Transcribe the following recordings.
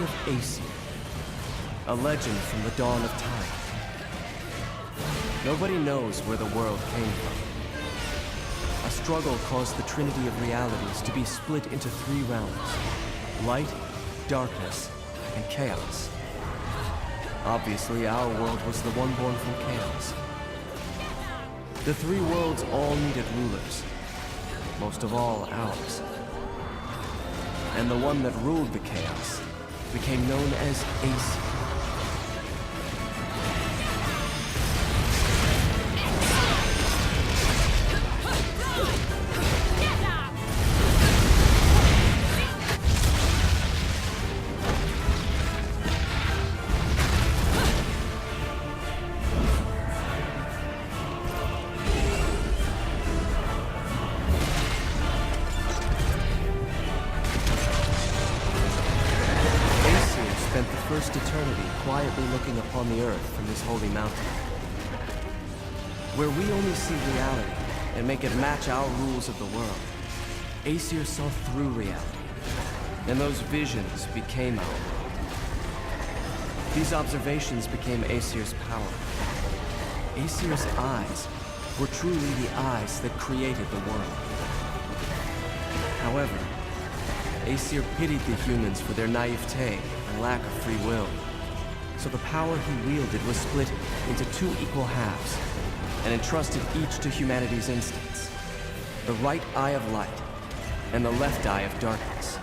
of Aesir, a legend from the dawn of time. Nobody knows where the world came from. A struggle caused the trinity of realities to be split into three realms: light, darkness, and chaos. Obviously, our world was the one born from chaos. The three worlds all needed rulers, most of all ours. And the one that ruled the chaos became known as Aesir. Spent the first eternity quietly looking upon the earth from his holy mountain, where we only see reality and make it match our rules of the world. Aesir saw through reality, and those visions became our world. These observations became Aesir's power. Aesir's eyes were truly the eyes that created the world. However, Aesir pitied the humans for their naivete and lack of free will. So the power he wielded was split into two equal halves and entrusted each to humanity's instincts: the right eye of light and the left eye of darkness.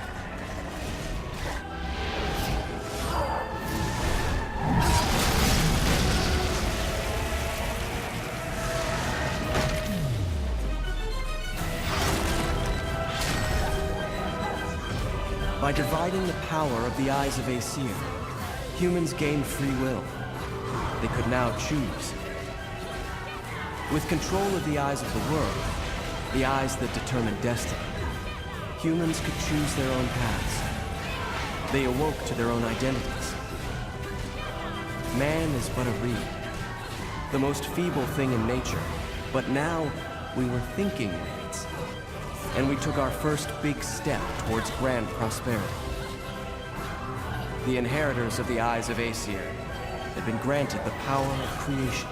By dividing the power of the eyes of Aesir, humans gained free will. They could now choose. With control of the eyes of the world, the eyes that determine destiny, humans could choose their own paths. They awoke to their own identities. Man is but a reed, the most feeble thing in nature, but now we were thinking reeds. And we took our first big step towards grand prosperity. The inheritors of the eyes of Aesir had been granted the power of creation.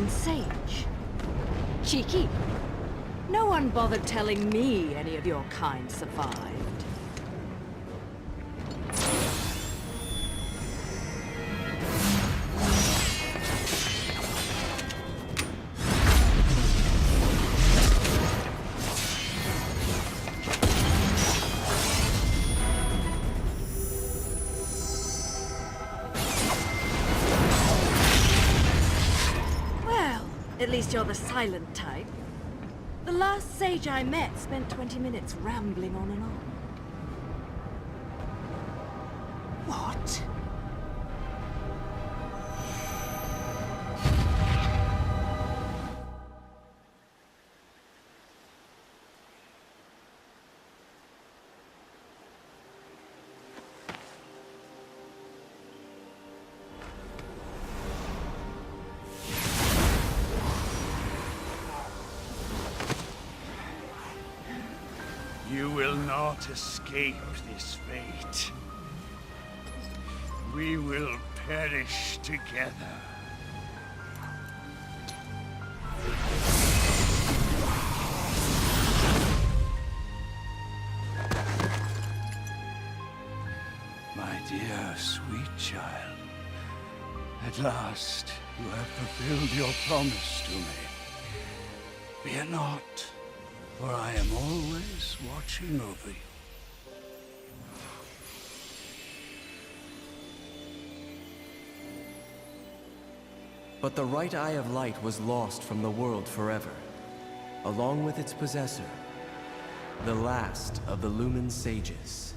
Sage. Cheeky. No one bothered telling me any of your kind survived. At least you're the silent type. The last sage I met spent 20 minutes rambling on and on. What? You will not escape this fate. We will perish together. My dear, sweet child, at last you have fulfilled your promise to me. Fear not. For I am always watching over you. But the right eye of light was lost from the world forever, along with its possessor, the last of the Lumen Sages.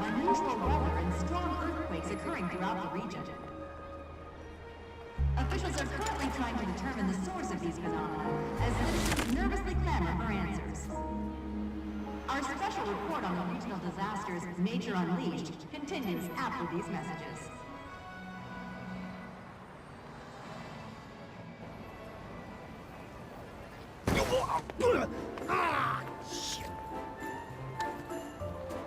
of unusual weather and strong earthquakes occurring throughout the region. Officials are currently trying to determine the source of these phenomena, as citizens nervously clamor for answers. Our special report on the regional disasters, Nature Unleashed, continues after these messages.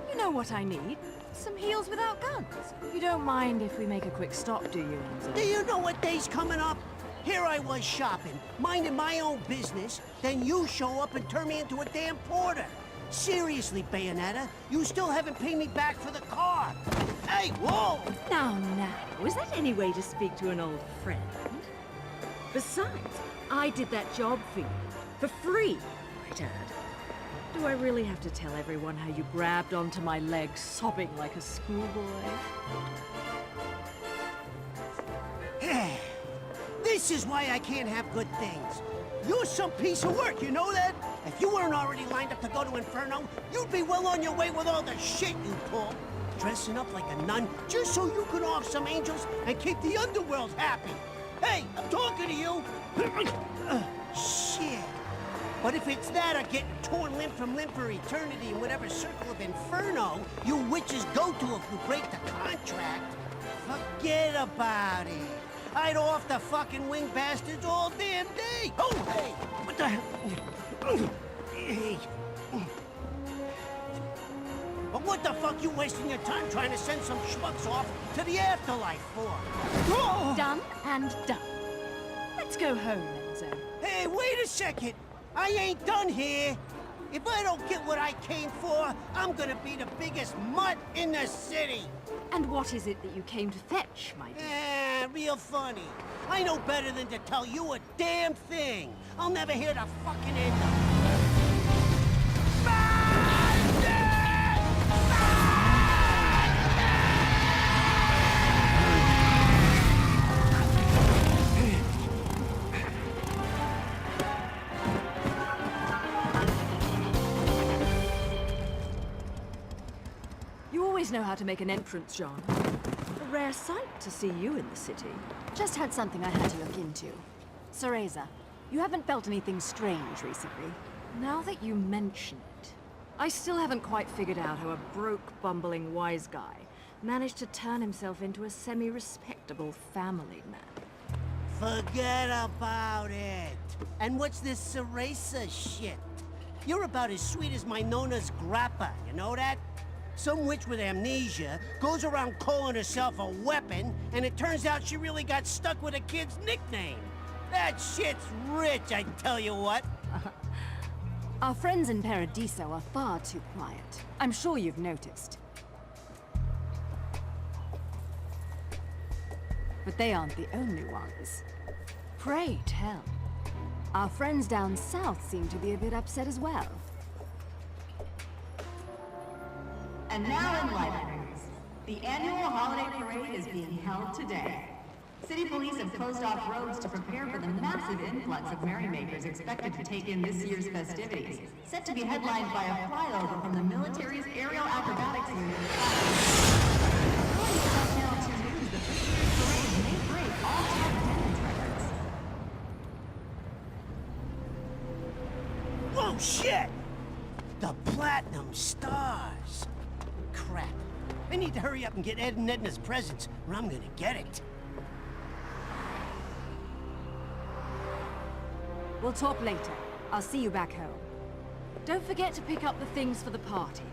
You know what I need? Some heels without guns. You don't mind if we make a quick stop, do you, Enzo? Do you know what day's coming up? Here I was shopping, minding my own business, then you show up and turn me into a damn porter. Seriously, Bayonetta, you still haven't paid me back for the car. Hey, whoa! Now, is that any way to speak to an old friend? Besides, I did that job for you. For free, might add. Do I really have to tell everyone how you grabbed onto my leg, sobbing like a schoolboy? This is why I can't have good things. You're some piece of work, you know that? If you weren't already lined up to go to Inferno, you'd be well on your way with all the shit you pull. Dressing up like a nun just so you could off some angels and keep the underworld happy. Hey, I'm talking to you. Shit. But if it's that or getting torn limb from limb for eternity in whatever circle of Inferno you witches go to if you break the contract, forget about it. I'd off the fucking wing bastards all damn day. Oh, hey, what the hell? Hey. But what the fuck you wasting your time trying to send some schmucks off to the afterlife for? Oh! Done and done. Let's go home, Enzo. Hey, wait a second. I ain't done here. If I don't get what I came for, I'm gonna be the biggest mutt in the city. And what is it that you came to fetch, my dear? Real funny. I know better than to tell you a damn thing. I'll never hear the fucking end of it. You always know how to make an entrance, John. A rare sight to see you in the city. Just had something I had to look into. Cereza, you haven't felt anything strange recently? Now that you mention it, I still haven't quite figured out how a broke, bumbling wise guy managed to turn himself into a semi-respectable family man. Forget about it. And what's this Cereza shit? You're about as sweet as my Nona's grappa, you know that? Some witch with amnesia goes around calling herself a weapon, and it turns out she really got stuck with a kid's nickname. That shit's rich, I tell you what. Our friends in Paradiso are far too quiet. I'm sure you've noticed. But they aren't the only ones. Pray tell. Our friends down south seem to be a bit upset as well. And now in lighter news, the annual holiday parade is being held today. City police have closed off roads to prepare for the massive influx of merrymakers expected to take in this year's festivities, set to be headlined by a flyover from the military's aerial acrobatics unit. According to Channel 2 News, the this year's parade may break all time attendance records. Whoa, shit! The Platinum Stars. Crap. I need to hurry up and get Ed and Edna's presents, or I'm gonna get it. We'll talk later. I'll see you back home. Don't forget to pick up the things for the party.